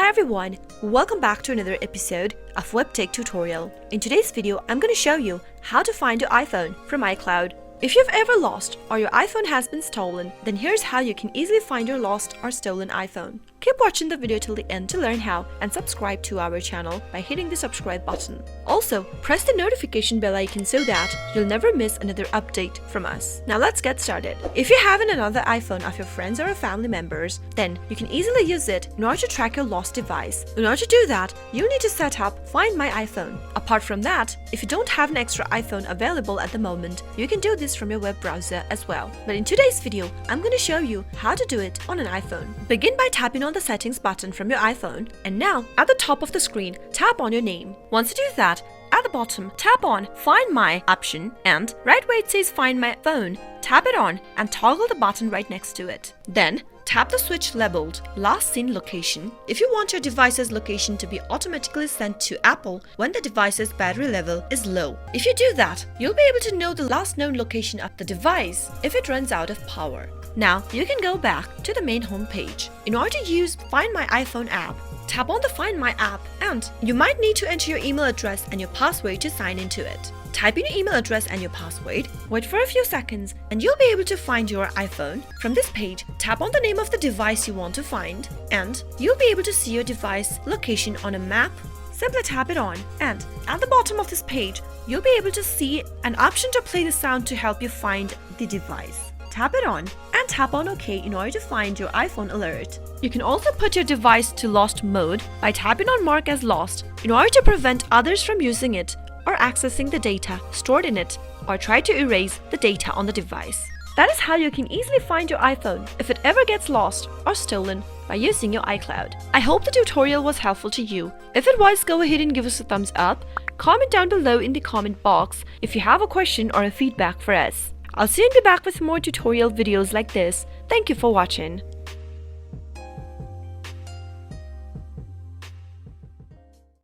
Hi everyone, welcome back to another episode of Webtech Tutorial. In today's video, I'm going to show you how to find your iPhone from iCloud. If you've ever lost or your iPhone has been stolen, then here's how you can easily find your lost or stolen iPhone. Keep watching the video till the end to learn how, and subscribe to our channel by hitting the subscribe button. Also, press the notification bell icon so that you'll never miss another update from us. Now let's get started. If you have another iPhone of your friends or family members, then you can easily use it in order to track your lost device. In order to do that, you'll need to set up Find My iPhone. Apart from that, if you don't have an extra iPhone available at the moment, you can do this from your web browser as well. But in today's video, I'm going to show you how to do it on an iPhone. Begin by tapping on the settings button from your iPhone, and now at the top of the screen, tap on your name. Once you do that, at the bottom, tap on Find My option, and right where it says Find My Phone, tap it on and toggle the button right next to it. Then tap the switch labeled Last Seen Location if you want your device's location to be automatically sent to Apple when the device's battery level is low. If you do that, you'll be able to know the last known location of the device if it runs out of power. Now, you can go back to the main home page. In order to use Find My iPhone app, tap on the Find My app, and you might need to enter your email address and your password to sign into it. Type in your email address and your password, wait for a few seconds, and you'll be able to find your iPhone. From this page, tap on the name of the device you want to find, and you'll be able to see your device location on a map. Simply tap it on, and at the bottom of this page, you'll be able to see an option to play the sound to help you find the device. Tap it on and tap on OK in order to find your iPhone alert. You can also put your device to lost mode by tapping on Mark as Lost in order to prevent others from using it or accessing the data stored in it, or try to erase the data on the device. That is how you can easily find your iPhone if it ever gets lost or stolen by using your iCloud. I hope the tutorial was helpful to you. If it was, go ahead and give us a thumbs up. Comment down below in the comment box if you have a question or a feedback for us. I'll soon be back with more tutorial videos like this. Thank you for watching.